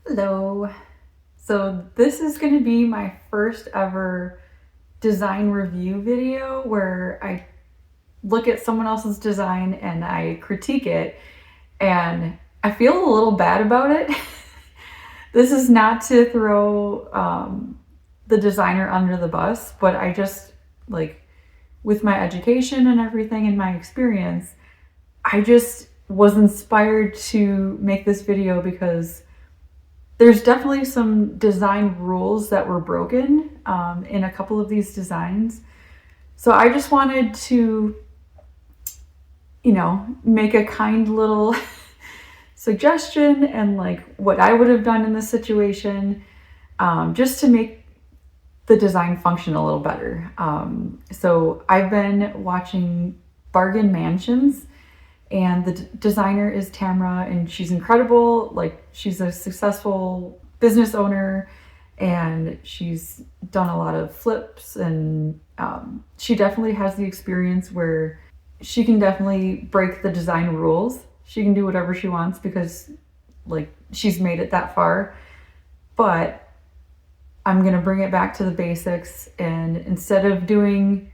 Hello. So this is going to be my first ever design review video where I look at someone else's design and I critique it, and I feel a little bad about it. This is not to throw the designer under the bus, but I just like with my education and everything and my experience, I just was inspired to make this video because there's definitely some design rules that were broken in a couple of these designs. So I just wanted to, make a kind little suggestion and like what I would have done in this situation, just to make the design function a little better. So I've been watching Bargain Mansions, and the designer is Tamara, and she's incredible. Like, she's a successful business owner, and she's done a lot of flips, and she definitely has the experience where she can definitely break the design rules. She can do whatever she wants because like she's made it that far. But I'm going to bring it back to the basics, and instead of doing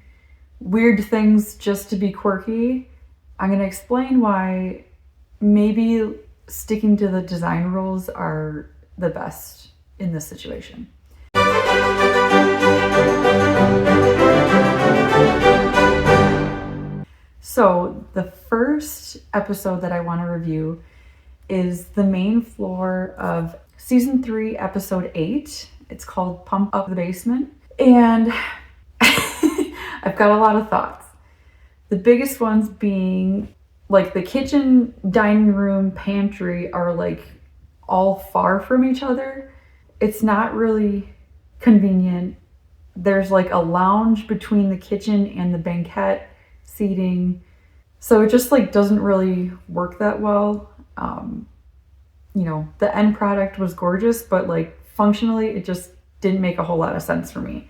weird things just to be quirky, I'm going to explain why maybe sticking to the design rules are the best in this situation. So, the first episode that I want to review is the main floor of season 3, episode 8. It's called Pump Up the Basement. And I've got a lot of thoughts. The biggest ones being like the kitchen, dining room, pantry are like all far from each other. It's not really convenient. There's like a lounge between the kitchen and the banquette seating. So it just like doesn't really work that well. The end product was gorgeous, but like functionally, it just didn't make a whole lot of sense for me.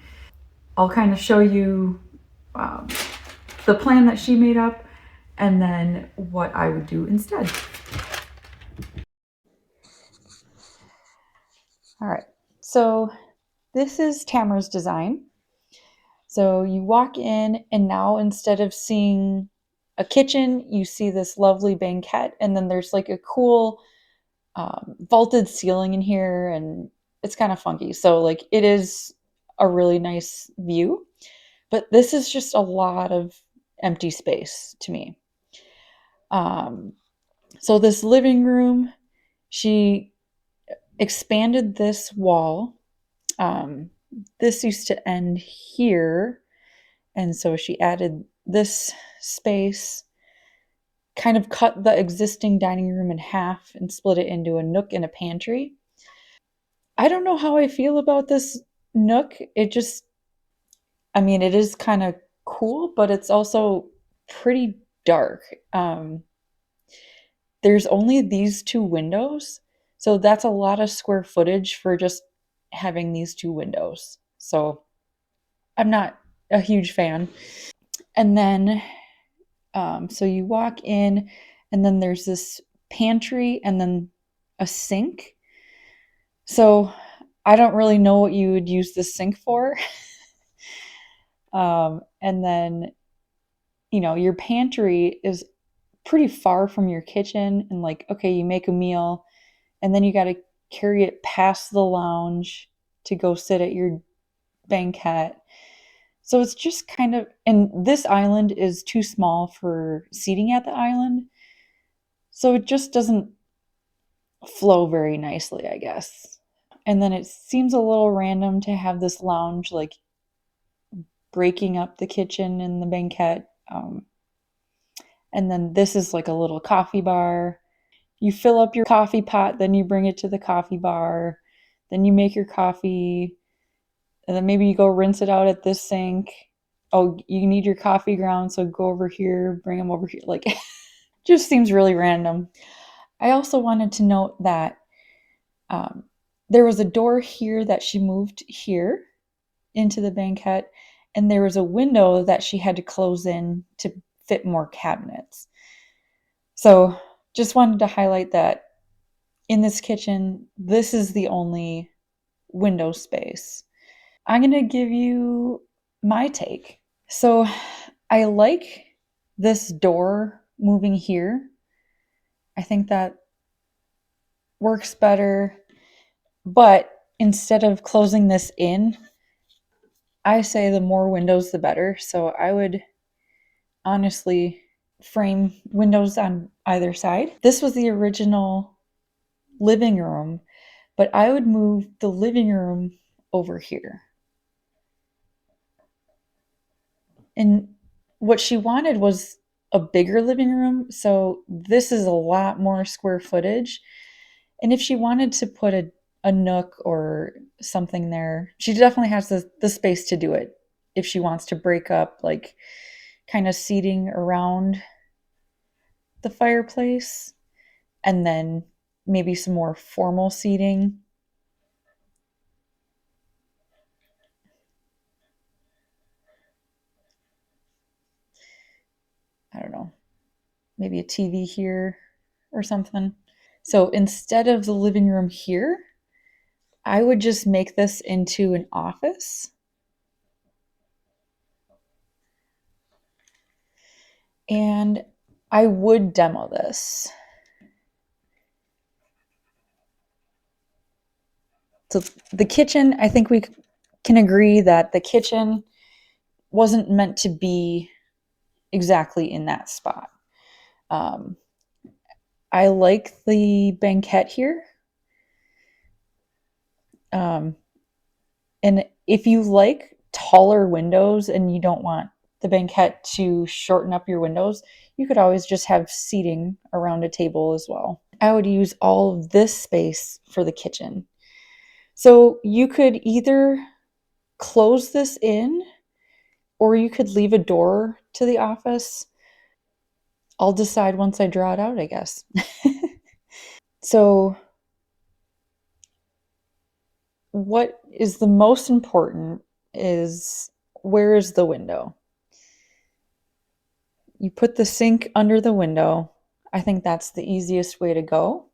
I'll kind of show you the plan that she made up and then what I would do instead. All right, so this is Tamara's design. So you walk in, and now instead of seeing a kitchen, you see this lovely banquette, and then there's like a cool vaulted ceiling in here, and it's kind of funky. So like it is a really nice view, but this is just a lot of empty space to me. So this living room, she expanded this wall. This used to end here, and so she added this space, kind of cut the existing dining room in half and split it into a nook and a pantry. I don't know how I feel about this nook. It is kind of cool, but it's also pretty dark. There's only these 2 windows, so that's a lot of square footage for just having these 2 windows. So I'm not a huge fan. And then, so you walk in, and then there's this pantry and then a sink. So I don't really know what you would use the sink for. And then, your pantry is pretty far from your kitchen, and like, okay, you make a meal, and then you got to carry it past the lounge to go sit at your banquette. So it's just kind of, and this island is too small for seating at the island. So it just doesn't flow very nicely, I guess. And then it seems a little random to have this lounge like breaking up the kitchen and the banquette. And then this is like a little coffee bar. You fill up your coffee pot, then you bring it to the coffee bar, then you make your coffee, and then maybe you go rinse it out at this sink. Oh, you need your coffee grounds, so go over here, bring them over here. Like, just seems really random. I also wanted to note that there was a door here that she moved here into the banquette, and there was a window that she had to close in to fit more cabinets. So just wanted to highlight that in this kitchen, this is the only window space. I'm going to give you my take. So I like this door moving here. I think that works better. But instead of closing this in, I say the more windows, the better. So I would honestly frame windows on either side. This was the original living room, but I would move the living room over here. And what she wanted was a bigger living room. So this is a lot more square footage. And if she wanted to put a nook or something there, she definitely has the space to do it. If she wants to break up, like kind of seating around the fireplace and then maybe some more formal seating. I don't know, maybe a TV here or something. So instead of the living room here, I would just make this into an office. And I would demo this. So the kitchen, I think we can agree that the kitchen wasn't meant to be exactly in that spot. Um, I like the banquette here. Um, and if you like taller windows and you don't want the banquette to shorten up your windows, you could always just have seating around a table as well. I would use all of this space for the kitchen. So you could either close this in or you could leave a door to the office. I'll decide once I draw it out, I guess. So, what is the most important is where is the window? You put the sink under the window. I think that's the easiest way to go.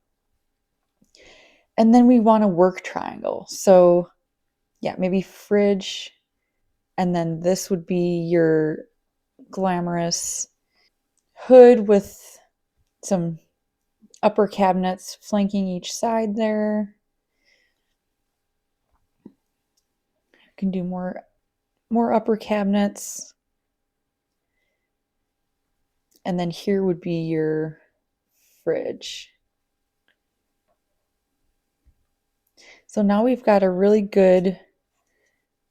And then we want a work triangle. So, yeah, maybe fridge. And then this would be your glamorous hood with some upper cabinets flanking each side there. You can do more upper cabinets. And then here would be your fridge. So now we've got a really good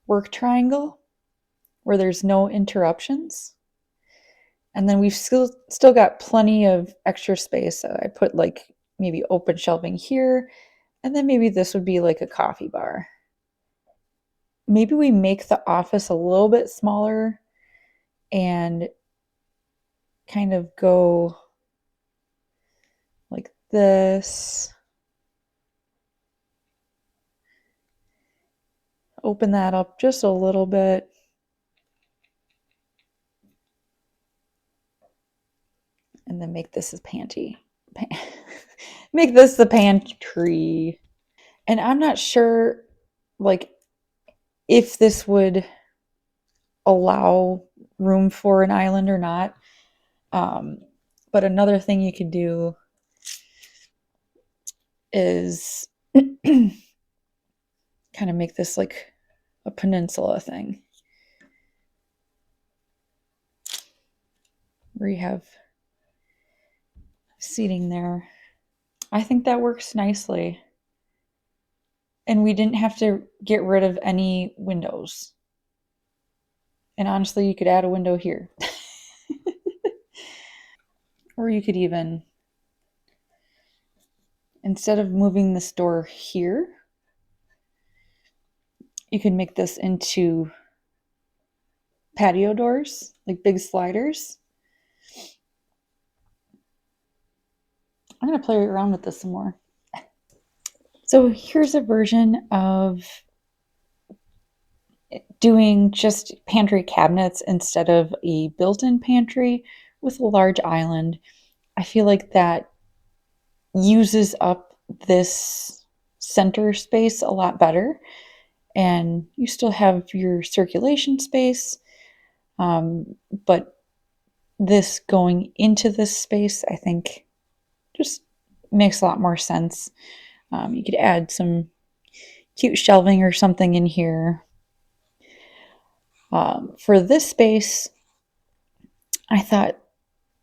work triangle where there's no interruptions. And then we've still got plenty of extra space. So I put like maybe open shelving here, and then maybe this would be like a coffee bar. Maybe we make the office a little bit smaller and kind of go like this. Open that up just a little bit. And then make this a panty. Make this the pantry. And I'm not sure, like, if this would allow room for an island or not. Um, but another thing you could do is kind of make this like a peninsula thing where you have seating there. I think that works nicely. And we didn't have to get rid of any windows. And honestly, you could add a window here. Or you could even, instead of moving this door here, you could make this into patio doors, like big sliders. I'm going to play around with this some more. So here's a version of doing just pantry cabinets instead of a built-in pantry with a large island. I feel like that uses up this center space a lot better. And you still have your circulation space, but this going into this space, I think, just makes a lot more sense. You could add some cute shelving or something in here. For this space, I thought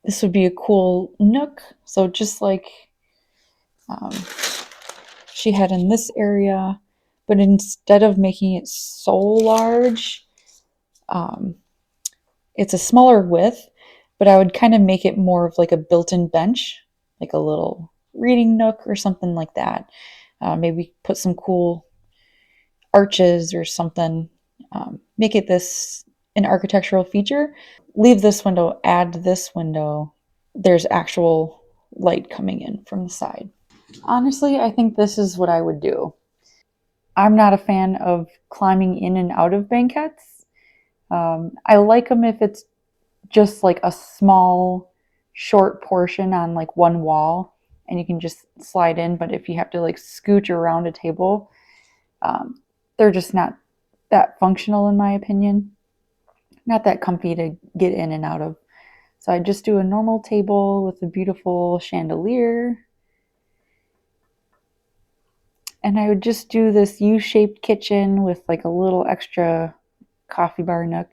this would be a cool nook. So just like um, she had in this area, but instead of making it so large, um, it's a smaller width, but I would kind of make it more of like a built-in bench, like a little reading nook or something like that. Maybe put some cool arches or something. Make it this an architectural feature. Leave this window, add this window. There's actual light coming in from the side. Honestly, I think this is what I would do. I'm not a fan of climbing in and out of banquettes. I like them if it's just like a small, short portion on like one wall and you can just slide in. But if you have to like scooch around a table, they're just not that functional, in my opinion. Not that comfy to get in and out of. So I just do a normal table with a beautiful chandelier. And I would just do this U-shaped kitchen with like a little extra coffee bar nook.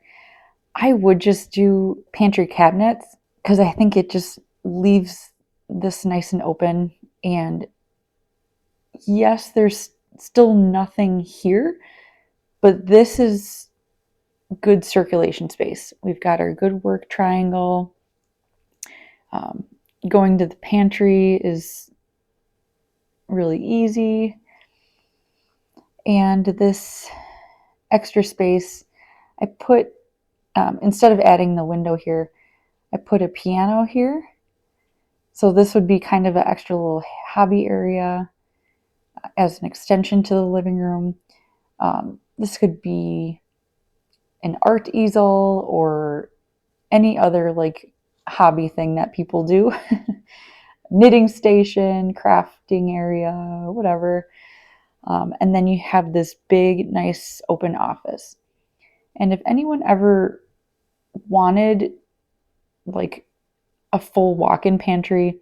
I would just do pantry cabinets because I think it just leaves this nice and open. And yes, there's still nothing here, but this is good circulation space. We've got our good work triangle. Um, Going to the pantry is really easy. And this extra space, I put, instead of adding the window here, I put a piano here. So this would be kind of an extra little hobby area as an extension to the living room. This could be an art easel or any other like hobby thing that people do. Knitting station, crafting area, whatever. And then you have this big, nice open office. And if anyone ever wanted like a full walk in pantry,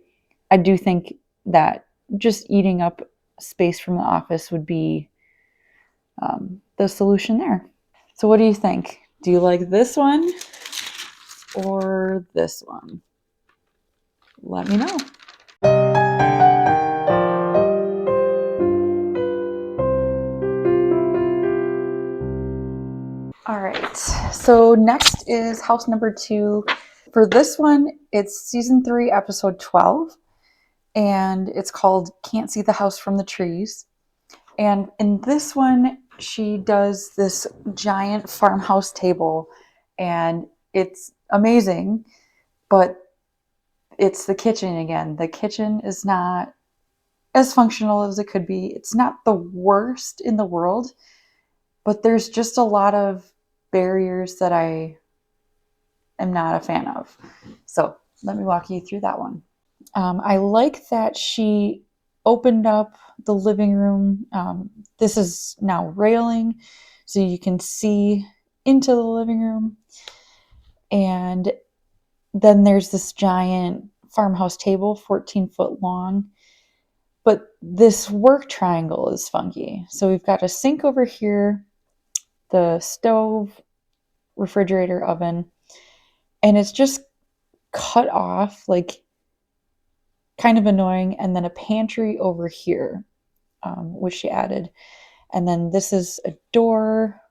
I do think that just eating up space from the office would be the solution there. So, what do you think? Do you like this one or this one? Let me know. All right, so next is house number 2. For this one, it's season 3, episode 12, and it's called Can't See the House from the Trees. And in this one, she does this giant farmhouse table, and it's amazing, but it's the kitchen again. The kitchen is not as functional as it could be. It's not the worst in the world, but there's just a lot of barriers that I am not a fan of. So let me walk you through that one. I like that she opened up the living room. This is now railing, so you can see into the living room. And then there's this giant farmhouse table, 14-foot long. But this work triangle is funky. So we've got a sink over here, the stove, refrigerator, oven, and it's just cut off, like kind of annoying. And then a pantry over here, which she added. And then this is a door.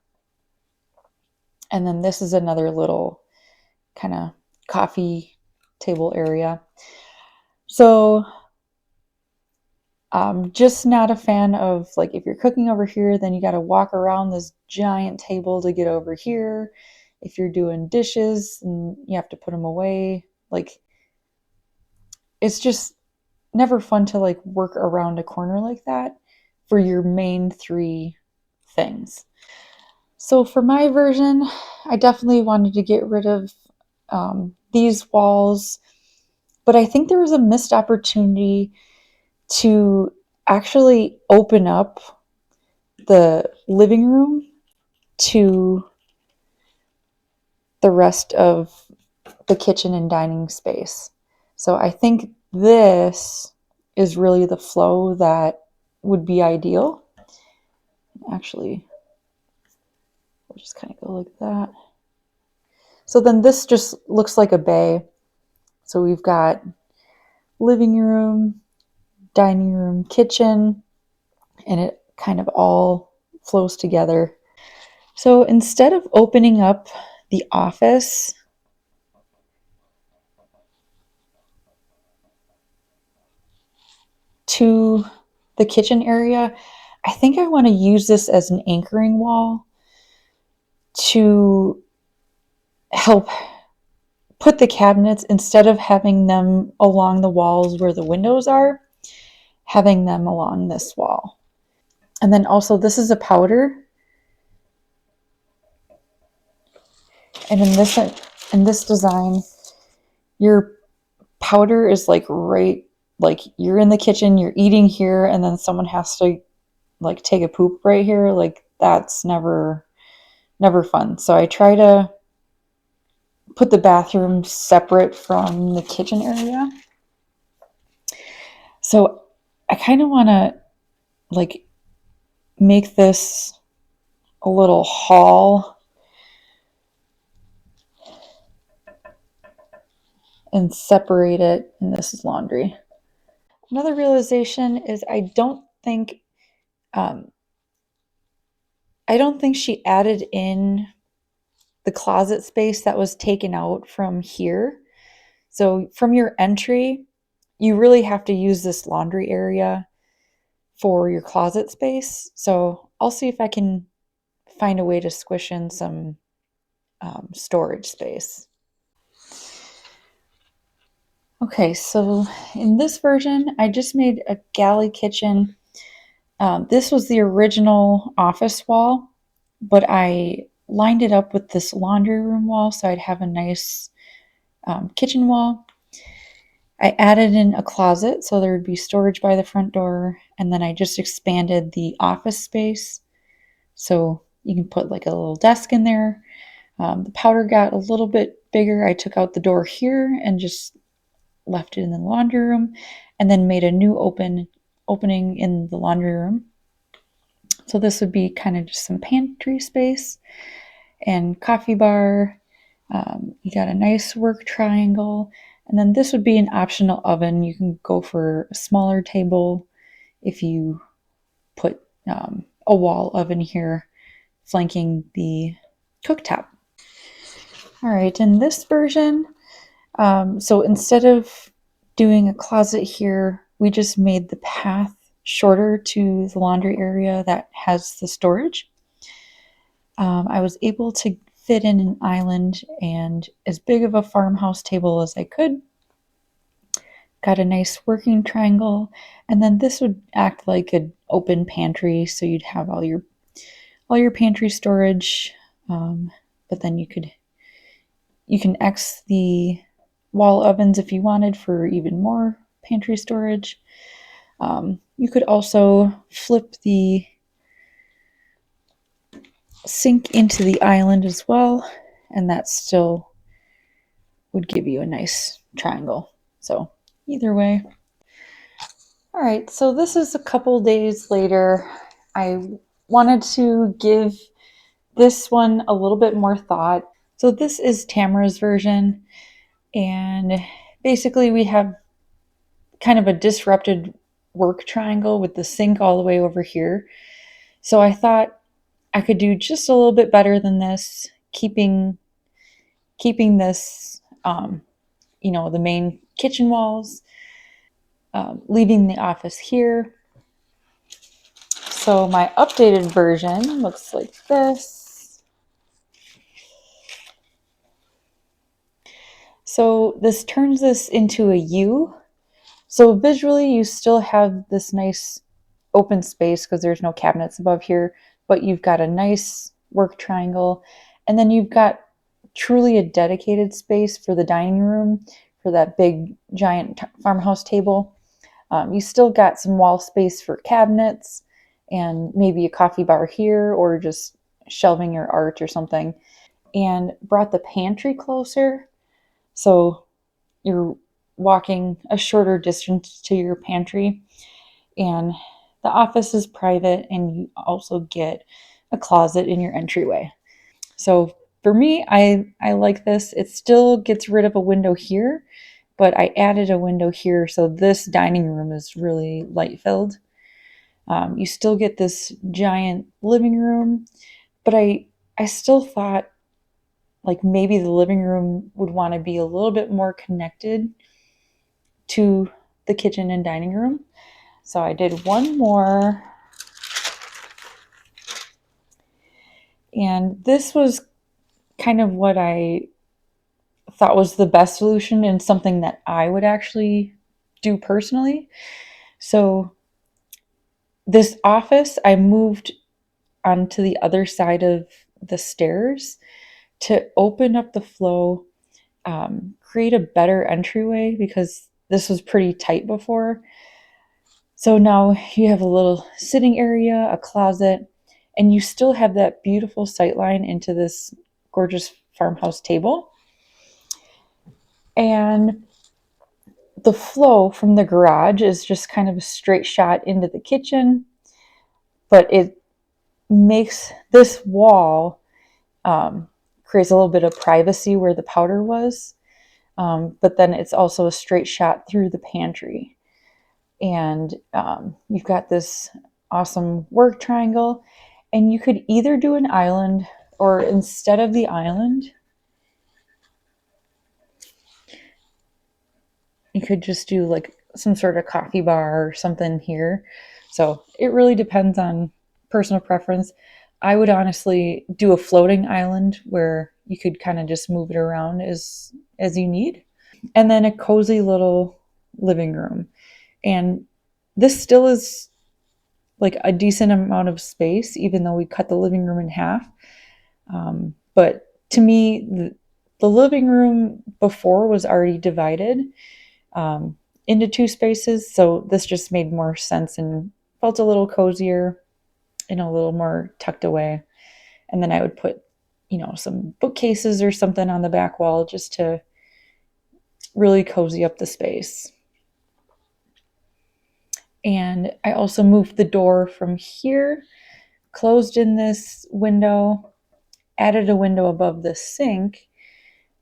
And then this is another little kind of coffee table area. So just not a fan of like if you're cooking over here, then you got to walk around this giant table to get over here. If you're doing dishes and you have to put them away, like it's just never fun to like work around a corner like that for your main 3 things. So for my version, I definitely wanted to get rid of these walls, but I think there was a missed opportunity to actually open up the living room to the rest of the kitchen and dining space. So I think this is really the flow that would be ideal. Actually, we'll just kind of go like that. So then this just looks like a bay. So we've got living room, dining room, kitchen, and it kind of all flows together. So instead of opening up the office to the kitchen area, I think I want to use this as an anchoring wall to help put the cabinets, instead of having them along the walls where the windows are, having them along this wall. And then also, this is a powder, and in this design, your powder is like right, like you're in the kitchen, you're eating here, and then someone has to like take a poop right here. Like that's never fun. So I try to put the bathroom separate from the kitchen area. So I kind of want to like make this a little hall and separate it. And this is laundry. Another realization is um, I don't think she added in the closet space that was taken out from here. So from your entry, you really have to use this laundry area for your closet space. So I'll see if I can find a way to squish in some storage space. Okay, so in this version, I just made a galley kitchen. This was the original office wall, but I lined it up with this laundry room wall so I'd have a nice kitchen wall. I added in a closet so there would be storage by the front door, and then I just expanded the office space so you can put like a little desk in there. The powder got a little bit bigger. I took out the door here and just left it in the laundry room, and then made a new opening in the laundry room. So this would be kind of just some pantry space and coffee bar. You got a nice work triangle. And then this would be an optional oven. You can go for a smaller table if you put a wall oven here flanking the cooktop. All right, in this version, so instead of doing a closet here, we just made the path shorter to the laundry area that has the storage. I was able to fit in an island and as big of a farmhouse table as I could. Got a nice working triangle, and then this would act like an open pantry, so you'd have all your pantry storage. But then you can X the wall ovens if you wanted for even more pantry storage. You could also flip the sink into the island as well, and that still would give you a nice triangle. So either way. All right, so this is a couple days later. I wanted to give this one a little bit more thought. So this is Tamara's version, and basically we have kind of a disrupted work triangle with the sink all the way over here. So I thought I could do just a little bit better than this, keeping this, the main kitchen walls, leaving the office here. So my updated version looks like this. So this turns this into a U. So visually, you still have this nice open space because there's no cabinets above here, but you've got a nice work triangle. And then you've got truly a dedicated space for the dining room, for that big giant farmhouse table. You still got some wall space for cabinets and maybe a coffee bar here or just shelving your art or something. And brought the pantry closer. So you're walking a shorter distance to your pantry. And the office is private, and you also get a closet in your entryway. So for me, I like this. It still gets rid of a window here, but I added a window here, so this dining room is really light filled. You still get this giant living room, but I still thought like maybe the living room would want to be a little bit more connected to the kitchen and dining room. So I did one more, and this was kind of what I thought was the best solution and something that I would actually do personally. So this office, I moved onto the other side of the stairs to open up the flow, create a better entryway because this was pretty tight before. So now you have a little sitting area, a closet, and you still have that beautiful sight line into this gorgeous farmhouse table. And the flow from the garage is just kind of a straight shot into the kitchen, but it makes this wall creates a little bit of privacy where the powder was, but then it's also a straight shot through the pantry. And you've got this awesome work triangle, and you could either do an island or instead of the island, you could just do like some sort of coffee bar or something here. So it really depends on personal preference. I would honestly do a floating island where you could kind of just move it around as you need. And then a cozy little living room. And this still is like a decent amount of space, even though we cut the living room in half. But to me, the living room before was already divided into two spaces. So this just made more sense and felt a little cozier and a little more tucked away. And then I would put, some bookcases or something on the back wall just to really cozy up the space. And I also moved the door from here, closed in this window, added a window above the sink,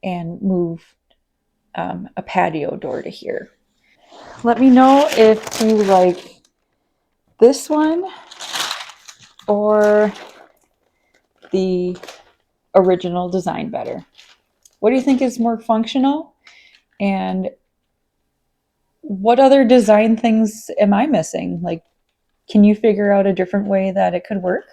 and moved a patio door to here. Let me know if you like this one or the original design better. What do you think is more functional? And what other design things am I missing? Like, can you figure out a different way that it could work?